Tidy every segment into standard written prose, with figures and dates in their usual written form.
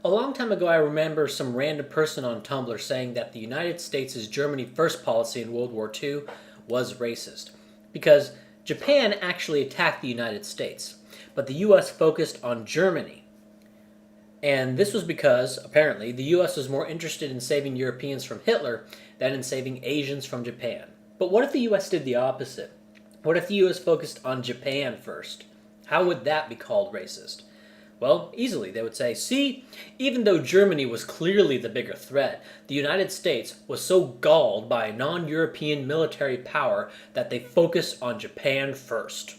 A long time ago, I remember some random person on Tumblr saying that the United States' Germany First policy in World War II was racist because Japan actually attacked the United States, but the US focused on Germany. And this was because, apparently, the US was more interested in saving Europeans from Hitler than in saving Asians from Japan. But what if the US did the opposite? What if the US focused on Japan first? How would that be called racist? Well, easily. They would say, see, even though Germany was clearly the bigger threat, the United States was so galled by a non European military power that they focused on Japan first.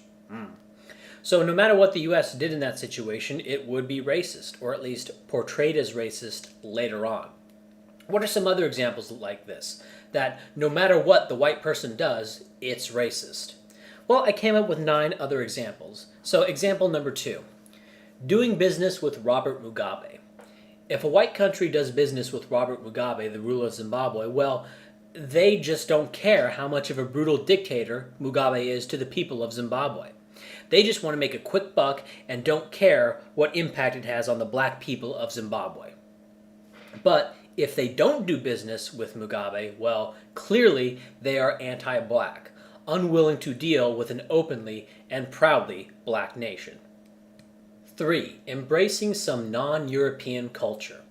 So, no matter what the US did in that situation, it would be racist, or at least portrayed as racist later on. What are some other examples like this? That no matter what the white person does, it's racist. Well, I came up with 9 other examples. So, example number 2. Doing business with Robert Mugabe. If a white country does business with Robert Mugabe, the ruler of Zimbabwe, well, they just don't care how much of a brutal dictator Mugabe is to the people of Zimbabwe. They just want to make a quick buck and don't care what impact it has on the black people of Zimbabwe. But if they don't do business with Mugabe, well, clearly they are anti-black, unwilling to deal with an openly and proudly black nation. 3. Embracing some non-European culture.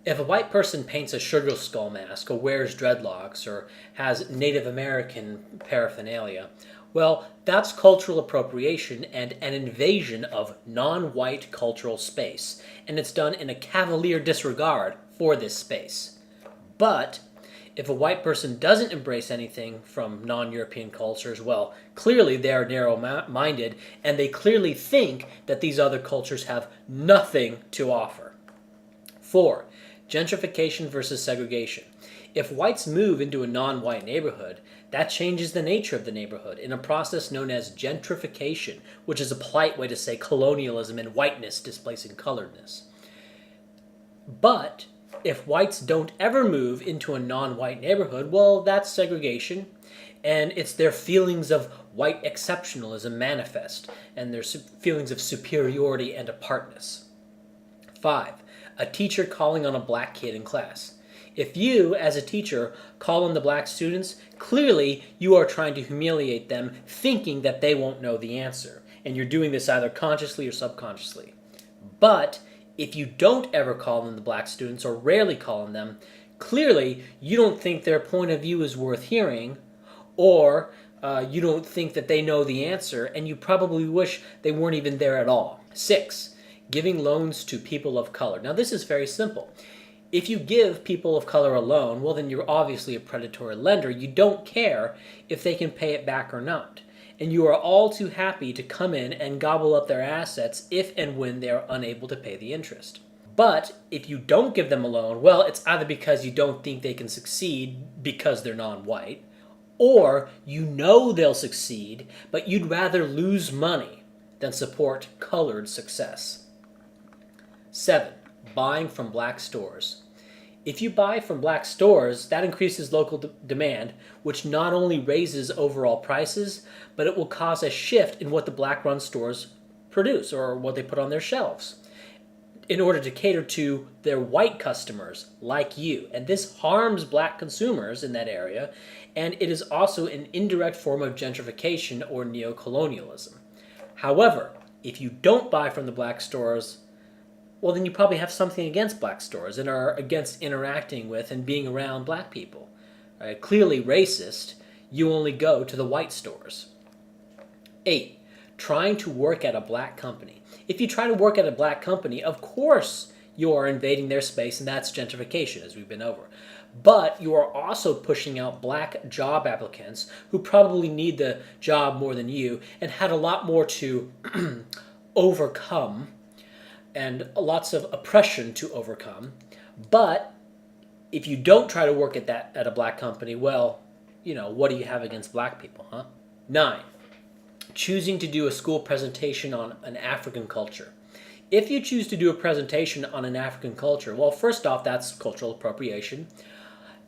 If a white person paints a sugar skull mask or wears dreadlocks or has Native American paraphernalia, well, that's cultural appropriation and an invasion of non-white cultural space, and it's done in a cavalier disregard for this space. But if a white person doesn't embrace anything from non-European cultures, well, clearly they are narrow-minded, and they clearly think that these other cultures have nothing to offer. 4. Gentrification versus segregation. If whites move into a non-white neighborhood, that changes the nature of the neighborhood in a process known as gentrification, which is a polite way to say colonialism and whiteness displacing coloredness. But if whites don't ever move into a non-white neighborhood, well, that's segregation, and it's their feelings of white exceptionalism manifest, and their feelings of superiority and apartness. 5. A teacher calling on a black kid in class. If you, as a teacher, call on the black students, clearly you are trying to humiliate them, thinking that they won't know the answer, and you're doing this either consciously or subconsciously. But if you don't ever call on the black students or rarely call on them, clearly you don't think their point of view is worth hearing, or you don't think that they know the answer, and you probably wish they weren't even there at all. 6. Giving loans to people of color. Now this is very simple. If you give people of color a loan, well then you're obviously a predatory lender. You don't care if they can pay it back or not. And you are all too happy to come in and gobble up their assets if and when they are unable to pay the interest. But if you don't give them a loan, well, it's either because you don't think they can succeed because they're non-white, or you know they'll succeed, but you'd rather lose money than support colored success. 7. Buying from black stores. If you buy from black stores, that increases local demand, which not only raises overall prices, but it will cause a shift in what the black-run stores produce or what they put on their shelves in order to cater to their white customers like you. And this harms black consumers in that area, and it is also an indirect form of gentrification or neocolonialism. However, if you don't buy from the black stores, well, then you probably have something against black stores and are against interacting with and being around black people. Clearly racist, you only go to the white stores. 8. Trying to work at a black company. If you try to work at a black company, of course you are invading their space, and that's gentrification, as we've been over. But you are also pushing out black job applicants who probably need the job more than you and had a lot more to overcome and lots of oppression to overcome. But if you don't try to work at a black company, well, what do you have against black people, huh? 9. Choosing to do a school presentation on an African culture. If you choose to do a presentation on an African culture, well, first off, that's cultural appropriation.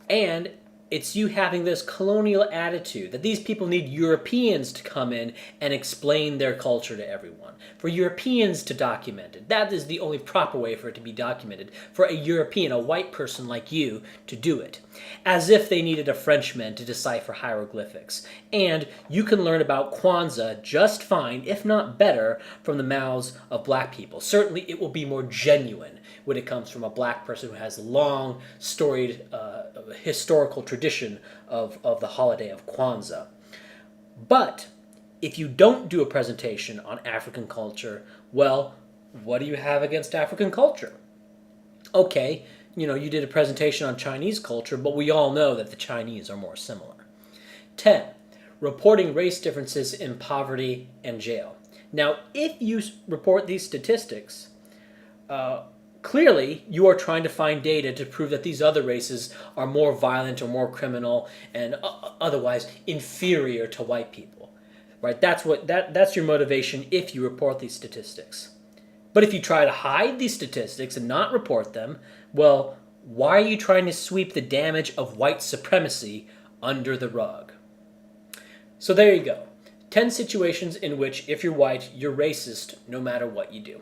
And It's you having this colonial attitude that these people need Europeans to come in and explain their culture to everyone. For Europeans to document it. That is the only proper way for it to be documented. For a European, a white person like you, to do it. As if they needed a Frenchman to decipher hieroglyphics. And you can learn about Kwanzaa just fine, if not better, from the mouths of black people. Certainly it will be more genuine when it comes from a black person who has long, storied, historical tradition of the holiday of Kwanzaa. But if you don't do a presentation on African culture, well, what do you have against African culture? Okay, you did a presentation on Chinese culture, but we all know that the Chinese are more similar. 10. Reporting race differences in poverty and jail. Now, if you report these statistics, clearly you are trying to find data to prove that these other races are more violent or more criminal and otherwise inferior to white people. Right? That's your motivation if you report these statistics. But if you try to hide these statistics and not report them, well, why are you trying to sweep the damage of white supremacy under the rug? So there you go. 10 situations in which, if you're white, you're racist no matter what you do.